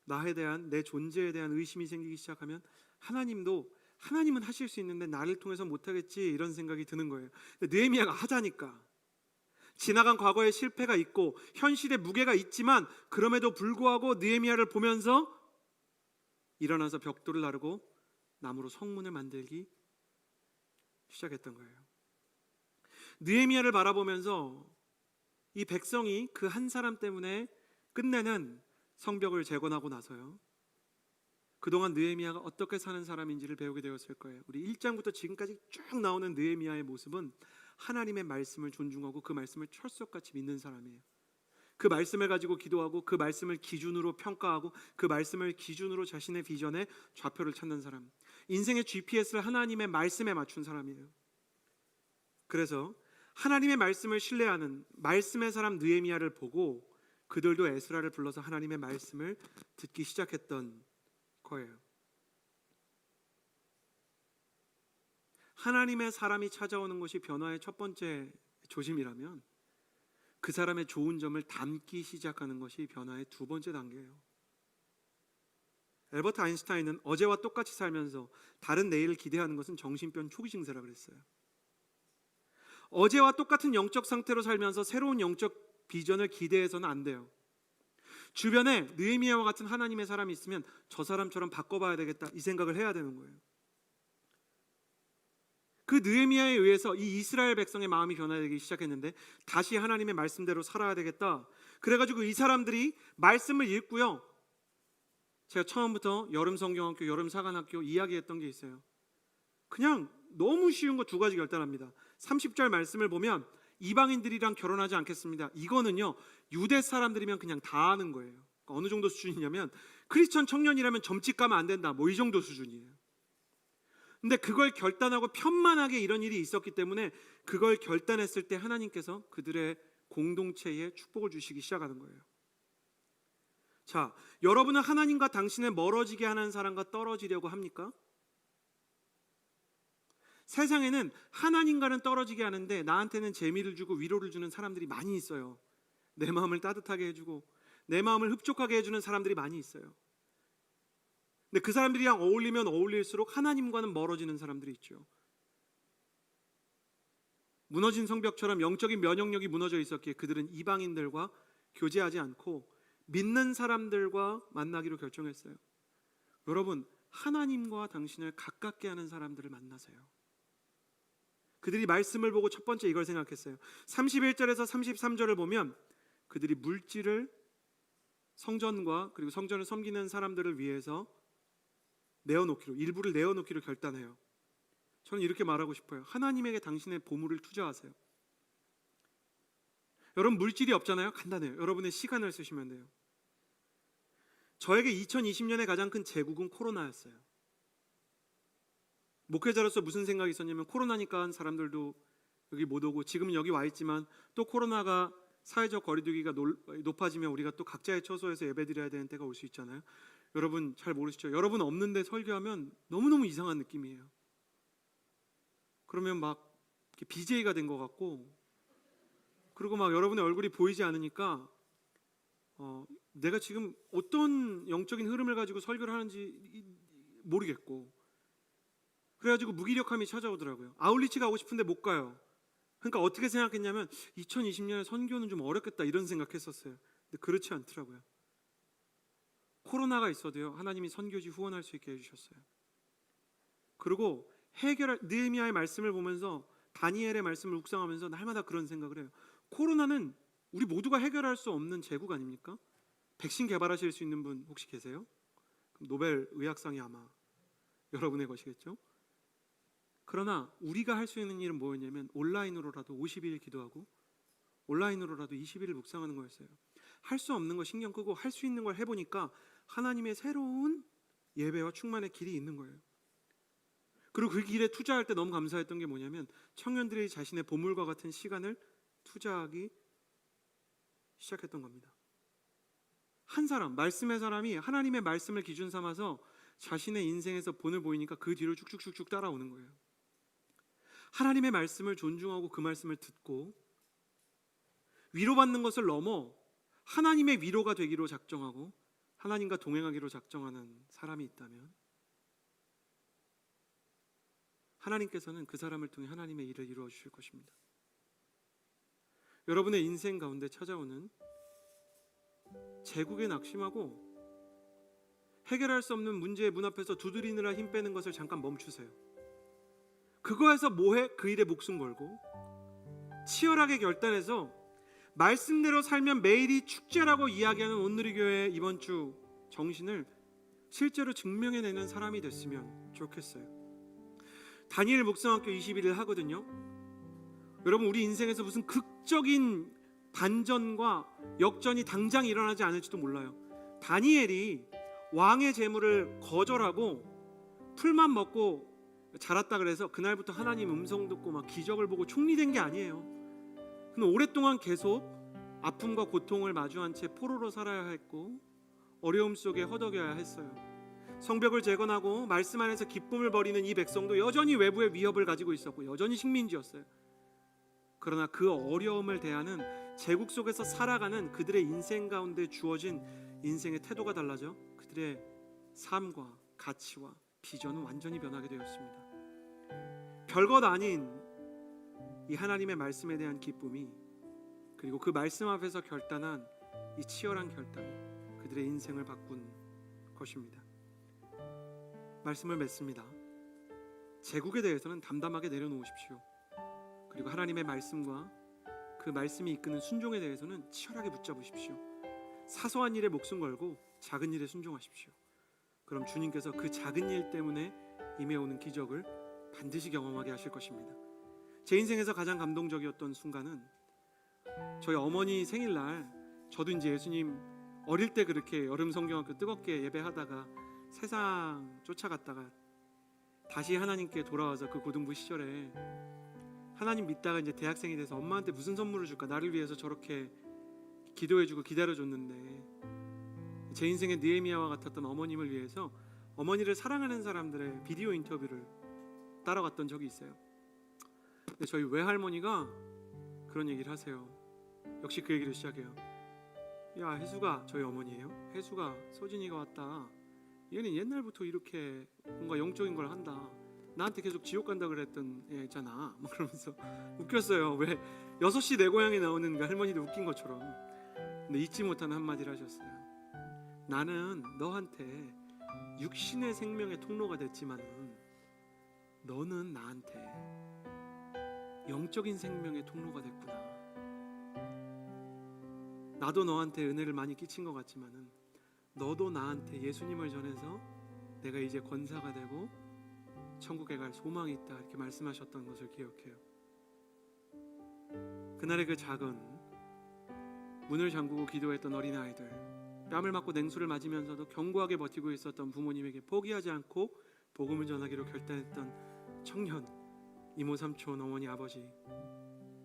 나에 대한 내 존재에 대한 의심이 생기기 시작하면 하나님은 하실 수 있는데 나를 통해서 못하겠지 이런 생각이 드는 거예요. 근데 느헤미야가 하자니까. 지나간 과거의 실패가 있고 현실의 무게가 있지만 그럼에도 불구하고 느헤미야를 보면서 일어나서 벽돌을 나르고 나무로 성문을 만들기 시작했던 거예요. 느헤미야를 바라보면서 이 백성이 그 한 사람 때문에 끝내는 성벽을 재건하고 나서요, 그동안 느헤미야가 어떻게 사는 사람인지를 배우게 되었을 거예요. 우리 1장부터 지금까지 쭉 나오는 느헤미야의 모습은 하나님의 말씀을 존중하고 그 말씀을 철석같이 믿는 사람이에요. 그 말씀을 가지고 기도하고 그 말씀을 기준으로 평가하고 그 말씀을 기준으로 자신의 비전에 좌표를 찾는 사람, 인생의 GPS를 하나님의 말씀에 맞춘 사람이에요. 그래서 하나님의 말씀을 신뢰하는 말씀의 사람 느헤미야를 보고 그들도 에스라를 불러서 하나님의 말씀을 듣기 시작했던 거예요. 하나님의 사람이 찾아오는 것이 변화의 첫 번째 조짐이라면 그 사람의 좋은 점을 담기 시작하는 것이 변화의 두 번째 단계예요. 엘버트 아인슈타인은 어제와 똑같이 살면서 다른 내일을 기대하는 것은 정신병 초기 증세라 그랬어요. 어제와 똑같은 영적 상태로 살면서 새로운 영적 비전을 기대해서는 안 돼요. 주변에 느헤미야와 같은 하나님의 사람이 있으면 저 사람처럼 바꿔봐야 되겠다 이 생각을 해야 되는 거예요. 그 느헤미야에 의해서 이 이스라엘 백성의 마음이 변화되기 시작했는데 다시 하나님의 말씀대로 살아야 되겠다. 그래가지고 이 사람들이 말씀을 읽고요, 제가 처음부터 여름 성경학교, 여름 사관학교 이야기했던 게 있어요. 그냥 너무 쉬운 거 두 가지 결단합니다. 30절 말씀을 보면 이방인들이랑 결혼하지 않겠습니다. 이거는요 유대 사람들이면 그냥 다 아는 거예요. 그러니까 어느 정도 수준이냐면 크리스천 청년이라면 점집 가면 안 된다 뭐 이 정도 수준이에요. 근데 그걸 결단하고 편만하게 이런 일이 있었기 때문에 그걸 결단했을 때 하나님께서 그들의 공동체에 축복을 주시기 시작하는 거예요. 자, 여러분은 하나님과 당신을 멀어지게 하는 사람과 떨어지려고 합니까? 세상에는 하나님과는 떨어지게 하는데 나한테는 재미를 주고 위로를 주는 사람들이 많이 있어요. 내 마음을 따뜻하게 해주고 내 마음을 흡족하게 해주는 사람들이 많이 있어요. 근데 그 사람들이랑 어울리면 어울릴수록 하나님과는 멀어지는 사람들이 있죠. 무너진 성벽처럼 영적인 면역력이 무너져 있었기에 그들은 이방인들과 교제하지 않고 믿는 사람들과 만나기로 결정했어요. 여러분, 하나님과 당신을 가깝게 하는 사람들을 만나세요. 그들이 말씀을 보고 첫 번째 이걸 생각했어요. 31절에서 33절을 보면 그들이 물질을 성전과 그리고 성전을 섬기는 사람들을 위해서 내어놓기로, 일부를 내어놓기로 결단해요. 저는 이렇게 말하고 싶어요. 하나님에게 당신의 보물을 투자하세요. 여러분, 물질이 없잖아요. 간단해요. 여러분의 시간을 쓰시면 돼요. 저에게 2020년에 가장 큰 재국은 코로나였어요. 목회자로서 무슨 생각이 있었냐면 코로나니까 사람들도 여기 못 오고 지금은 여기 와 있지만 또 코로나가 사회적 거리두기가 높아지면 우리가 또 각자의 처소에서 예배드려야 되는 때가 올 수 있잖아요. 여러분 잘 모르시죠? 여러분 없는데 설교하면 너무너무 이상한 느낌이에요. 그러면 막 BJ가 된 것 같고, 그리고 막 여러분의 얼굴이 보이지 않으니까 내가 지금 어떤 영적인 흐름을 가지고 설교를 하는지 모르겠고, 그래가지고 무기력함이 찾아오더라고요. 아울리치 가고 싶은데 못 가요. 그러니까 어떻게 생각했냐면 2020년에 선교는 좀 어렵겠다 이런 생각했었어요. 근데 그렇지 않더라고요. 코로나가 있어도요 하나님이 선교지 후원할 수 있게 해주셨어요. 그리고 느헤미야의 말씀을 보면서 다니엘의 말씀을 묵상하면서 날마다 그런 생각을 해요. 코로나는 우리 모두가 해결할 수 없는 제국 아닙니까? 백신 개발하실 수 있는 분 혹시 계세요? 그럼 노벨 의학상이 아마 여러분의 것이겠죠? 그러나 우리가 할 수 있는 일은 뭐였냐면 온라인으로라도 50일 기도하고 온라인으로라도 20일을 묵상하는 거였어요. 할 수 없는 거 신경 끄고 할 수 있는 걸 해보니까 하나님의 새로운 예배와 충만의 길이 있는 거예요. 그리고 그 길에 투자할 때 너무 감사했던 게 뭐냐면 청년들이 자신의 보물과 같은 시간을 투자하기 시작했던 겁니다. 한 사람, 말씀의 사람이 하나님의 말씀을 기준 삼아서 자신의 인생에서 본을 보이니까 그 뒤로 쭉쭉쭉쭉 따라오는 거예요. 하나님의 말씀을 존중하고 그 말씀을 듣고 위로받는 것을 넘어 하나님의 위로가 되기로 작정하고 하나님과 동행하기로 작정하는 사람이 있다면 하나님께서는 그 사람을 통해 하나님의 일을 이루어 주실 것입니다. 여러분의 인생 가운데 찾아오는 제국에 낙심하고 해결할 수 없는 문제의 문 앞에서 두드리느라 힘 빼는 것을 잠깐 멈추세요. 그거에서 뭐해? 그 일에 목숨 걸고 치열하게 결단해서 말씀대로 살면 매일이 축제라고 이야기하는 온누리교회의 이번 주 정신을 실제로 증명해내는 사람이 됐으면 좋겠어요. 다니엘 묵상학교 21일 하거든요. 여러분, 우리 인생에서 무슨 극적인 반전과 역전이 당장 일어나지 않을지도 몰라요. 다니엘이 왕의 재물을 거절하고 풀만 먹고 자랐다 그래서 그날부터 하나님 음성 듣고 막 기적을 보고 총리된 게 아니에요. 근데 오랫동안 계속 아픔과 고통을 마주한 채 포로로 살아야 했고 어려움 속에 허덕여야 했어요. 성벽을 재건하고 말씀 안에서 기쁨을 버리는 이 백성도 여전히 외부의 위협을 가지고 있었고 여전히 식민지였어요. 그러나 그 어려움을 대하는 제국 속에서 살아가는 그들의 인생 가운데 주어진 인생의 태도가 달라져 그들의 삶과 가치와 비전은 완전히 변하게 되었습니다. 별것 아닌 이 하나님의 말씀에 대한 기쁨이 그리고 그 말씀 앞에서 결단한 이 치열한 결단이 그들의 인생을 바꾼 것입니다. 말씀을 맺습니다. 제국에 대해서는 담담하게 내려놓으십시오. 그리고 하나님의 말씀과 그 말씀이 이끄는 순종에 대해서는 치열하게 붙잡으십시오. 사소한 일에 목숨 걸고 작은 일에 순종하십시오. 그럼 주님께서 그 작은 일 때문에 임해오는 기적을 반드시 경험하게 하실 것입니다. 제 인생에서 가장 감동적이었던 순간은 저희 어머니 생일날 저도 이제 예수님 어릴 때 그렇게 여름 성경학교 뜨겁게 예배하다가 세상 쫓아갔다가 다시 하나님께 돌아와서 그 고등부 시절에 하나님 믿다가 이제 대학생이 돼서 엄마한테 무슨 선물을 줄까 나를 위해서 저렇게 기도해주고 기다려줬는데 제 인생의 느헤미야와 같았던 어머님을 위해서 어머니를 사랑하는 사람들의 비디오 인터뷰를 따라갔던 적이 있어요. 근데 저희 외할머니가 그런 얘기를 하세요. 역시 그 얘기를 시작해요. 야, 혜수가, 저희 어머니예요. 혜수가, 소진이가 왔다. 얘는 옛날부터 이렇게 뭔가 영적인 걸 한다. 나한테 계속 지옥 간다 그랬던 애 있잖아. 막 그러면서 웃겼어요. 왜 6시 내 고향에 나오는 그 할머니도 웃긴 것처럼. 근데 잊지 못하는 한마디를 하셨어요. 나는 너한테 육신의 생명의 통로가 됐지만은 너는 나한테 영적인 생명의 통로가 됐구나. 나도 너한테 은혜를 많이 끼친 것 같지만은 너도 나한테 예수님을 전해서 내가 이제 권사가 되고 천국에 갈 소망이 있다 이렇게 말씀하셨던 것을 기억해요. 그날의 그 작은 문을 잠그고 기도했던 어린아이들, 뺨을 맞고 냉수를 맞으면서도 견고하게 버티고 있었던 부모님에게 포기하지 않고 복음을 전하기로 결단했던 청년, 이모, 삼촌, 어머니, 아버지,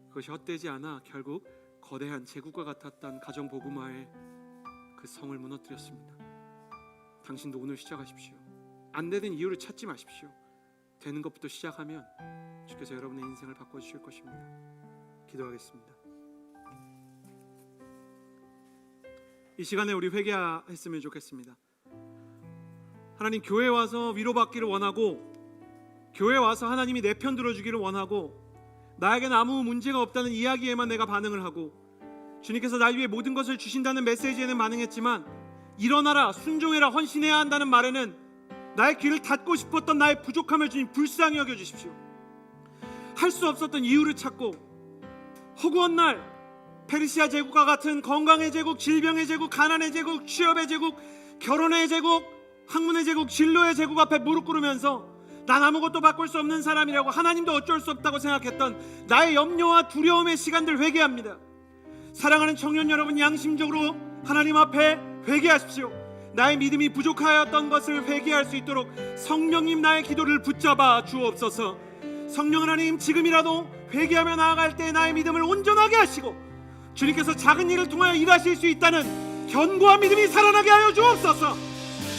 그것이 헛되지 않아 결국 거대한 제국과 같았던 가정 복음화의 그 성을 무너뜨렸습니다. 당신도 오늘 시작하십시오. 안 되는 이유를 찾지 마십시오. 되는 것부터 시작하면 주께서 여러분의 인생을 바꿔주실 것입니다. 기도하겠습니다. 이 시간에 우리 회개했으면 좋겠습니다. 하나님, 교회 와서 위로받기를 원하고 교회 와서 하나님이 내 편 들어주기를 원하고 나에게는 아무 문제가 없다는 이야기에만 내가 반응을 하고 주님께서 날 위해 모든 것을 주신다는 메시지에는 반응했지만 일어나라, 순종해라, 헌신해야 한다는 말에는 나의 귀를 닫고 싶었던 나의 부족함을 주님 불쌍히 여겨주십시오. 할 수 없었던 이유를 찾고 허구한 날 페르시아 제국과 같은 건강의 제국, 질병의 제국, 가난의 제국, 취업의 제국, 결혼의 제국, 학문의 제국, 진로의 제국 앞에 무릎 꿇으면서 난 아무것도 바꿀 수 없는 사람이라고, 하나님도 어쩔 수 없다고 생각했던 나의 염려와 두려움의 시간들 회개합니다. 사랑하는 청년 여러분, 양심적으로 하나님 앞에 회개하십시오. 나의 믿음이 부족하였던 것을 회개할 수 있도록 성령님 나의 기도를 붙잡아 주옵소서. 성령 하나님, 지금이라도 회개하며 나아갈 때 나의 믿음을 온전하게 하시고 주님께서 작은 일을 통하여 일하실 수 있다는 견고한 믿음이 살아나게 하여 주옵소서.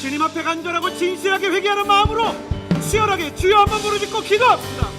주님 앞에 간절하고 진실하게 회개하는 마음으로 치열하게 주여 한번 부르짖고 기도합시다.